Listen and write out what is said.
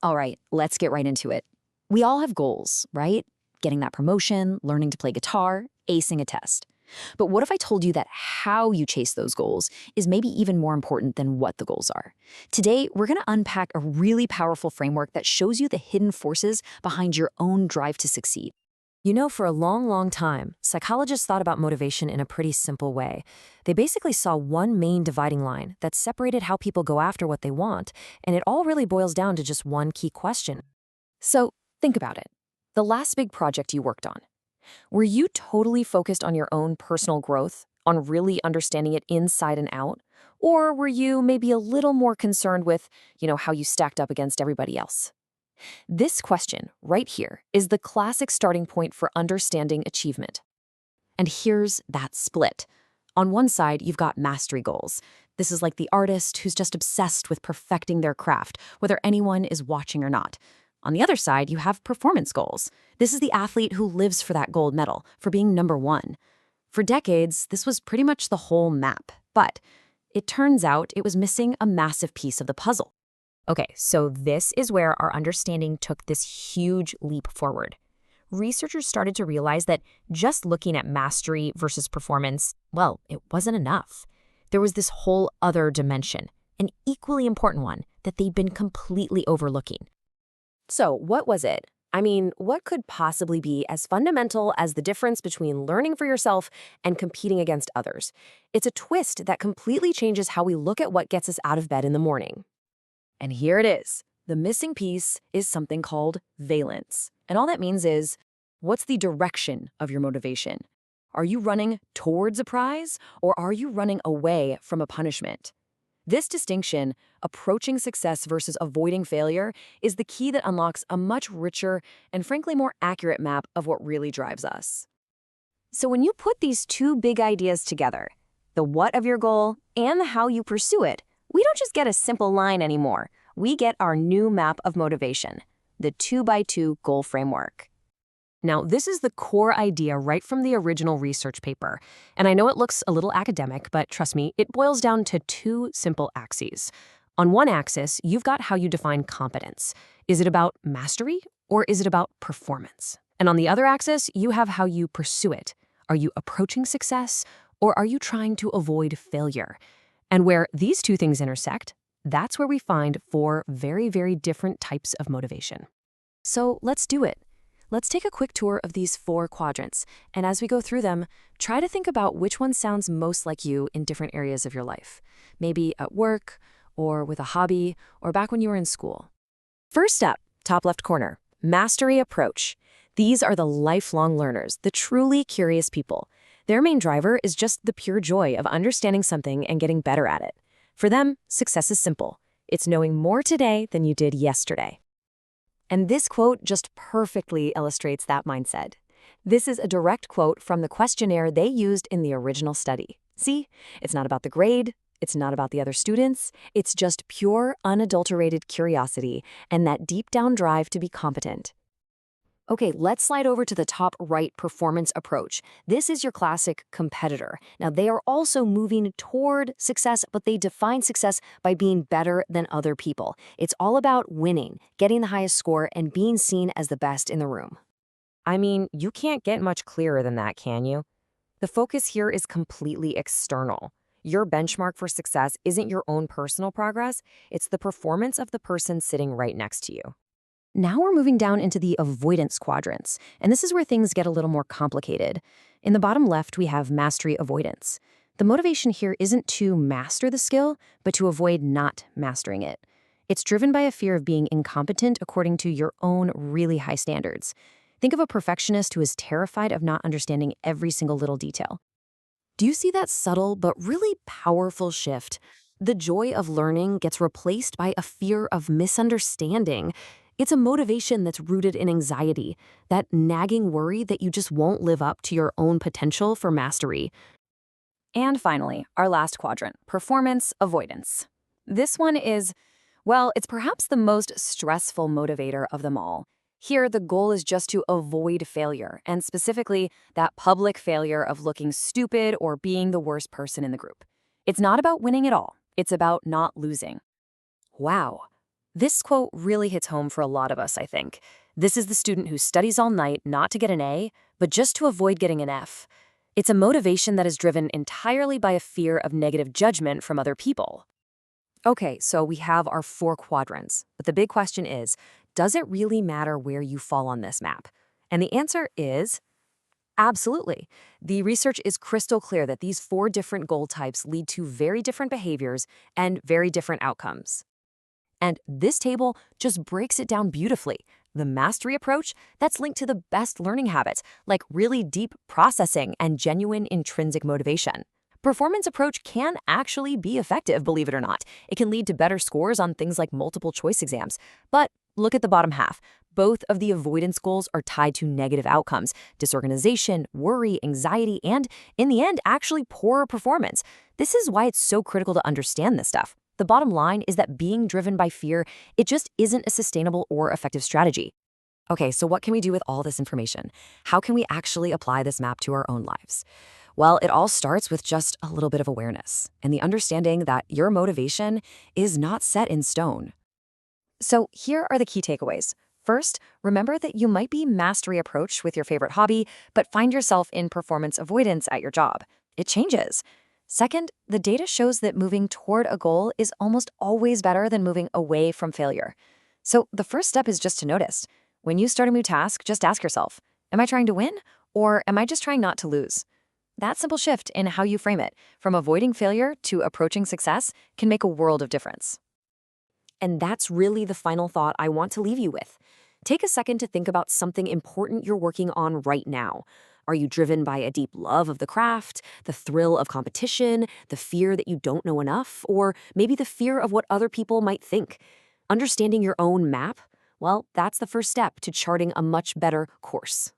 All right, let's get right into it. We all have goals, right? Getting that promotion, learning to play guitar, acing a test. But what if I told you that how you chase those goals is maybe even more important than what the goals are? Today, we're going to unpack a really powerful framework that shows you the hidden forces behind your own drive to succeed. You know, for a long, long time, psychologists thought about motivation in a pretty simple way. They basically saw one main dividing line that separated how people go after what they want, and it all really boils down to just one key question. So, think about it. The last big project you worked on. Were you totally focused on your own personal growth, on really understanding it inside and out? Or were you maybe a little more concerned with, how you stacked up against everybody else? This question, right here, is the classic starting point for understanding achievement. And here's that split. On one side, you've got mastery goals. This is like the artist who's just obsessed with perfecting their craft, whether anyone is watching or not. On the other side, you have performance goals. This is the athlete who lives for that gold medal, for being number one. For decades, this was pretty much the whole map. But it turns out it was missing a massive piece of the puzzle. Okay, so this is where our understanding took this huge leap forward. Researchers started to realize that just looking at mastery versus performance, well, it wasn't enough. There was this whole other dimension, an equally important one that they'd been completely overlooking. So, what was it? I mean, what could possibly be as fundamental as the difference between learning for yourself and competing against others? It's a twist that completely changes how we look at what gets us out of bed in the morning. And here it is. The missing piece is something called valence. And all that means is, what's the direction of your motivation? Are you running towards a prize, or are you running away from a punishment? This distinction, approaching success versus avoiding failure, is the key that unlocks a much richer and frankly more accurate map of what really drives us. So when you put these two big ideas together, the what of your goal and the how you pursue it, we don't just get a simple line anymore. We get our new map of motivation, the 2x2 goal framework. Now, this is the core idea right from the original research paper. And I know it looks a little academic, but trust me, it boils down to two simple axes. On one axis, you've got how you define competence. Is it about mastery or is it about performance? And on the other axis, you have how you pursue it. Are you approaching success or are you trying to avoid failure? And where these two things intersect, that's where we find four very, very different types of motivation. So let's do it. Let's take a quick tour of these four quadrants, and as we go through them, try to think about which one sounds most like you in different areas of your life. Maybe at work, or with a hobby, or back when you were in school. First up, top left corner, mastery approach. These are the lifelong learners, the truly curious people. Their main driver is just the pure joy of understanding something and getting better at it. For them, success is simple. It's knowing more today than you did yesterday. And this quote just perfectly illustrates that mindset. This is a direct quote from the questionnaire they used in the original study. See, it's not about the grade, it's not about the other students, it's just pure, unadulterated curiosity and that deep down drive to be competent. Okay, let's slide over to the top right, performance approach. This is your classic competitor. Now, they are also moving toward success, but they define success by being better than other people. It's all about winning, getting the highest score, and being seen as the best in the room. I mean, you can't get much clearer than that, can you? The focus here is completely external. Your benchmark for success isn't your own personal progress, it's the performance of the person sitting right next to you. Now we're moving down into the avoidance quadrants, and this is where things get a little more complicated. In the bottom left, we have mastery avoidance. The motivation here isn't to master the skill, but to avoid not mastering it. It's driven by a fear of being incompetent according to your own really high standards. Think of a perfectionist who is terrified of not understanding every single little detail. Do you see that subtle but really powerful shift? The joy of learning gets replaced by a fear of misunderstanding. It's a motivation that's rooted in anxiety, that nagging worry that you just won't live up to your own potential for mastery. And finally, our last quadrant, performance avoidance. This one is, well, it's perhaps the most stressful motivator of them all. Here, the goal is just to avoid failure, and specifically that public failure of looking stupid or being the worst person in the group. It's not about winning at all. It's about not losing. Wow. This quote really hits home for a lot of us, I think. This is the student who studies all night not to get an A, but just to avoid getting an F. It's a motivation that is driven entirely by a fear of negative judgment from other people. Okay, so we have our 4 quadrants, but the big question is, does it really matter where you fall on this map? And the answer is absolutely. The research is crystal clear that these 4 different goal types lead to very different behaviors and very different outcomes. And this table just breaks it down beautifully. The mastery approach, that's linked to the best learning habits, like really deep processing and genuine intrinsic motivation. Performance approach can actually be effective, believe it or not. It can lead to better scores on things like multiple choice exams. But look at the bottom half. Both of the avoidance goals are tied to negative outcomes, disorganization, worry, anxiety, and, in the end, actually poorer performance. This is why it's so critical to understand this stuff. The bottom line is that being driven by fear, it just isn't a sustainable or effective strategy. Okay, so what can we do with all this information? How can we actually apply this map to our own lives? Well, it all starts with just a little bit of awareness and the understanding that your motivation is not set in stone. So here are the key takeaways. First, remember that you might be mastery approach with your favorite hobby, but find yourself in performance avoidance at your job. It changes. Second, the data shows that moving toward a goal is almost always better than moving away from failure. So the first step is just to notice. When you start a new task, just ask yourself, am I trying to win, or am I just trying not to lose? That simple shift in how you frame it, from avoiding failure to approaching success, can make a world of difference. And that's really the final thought I want to leave you with. Take a second to think about something important you're working on right now. Are you driven by a deep love of the craft, the thrill of competition, the fear that you don't know enough, or maybe the fear of what other people might think? Understanding your own map? Well, that's the first step to charting a much better course.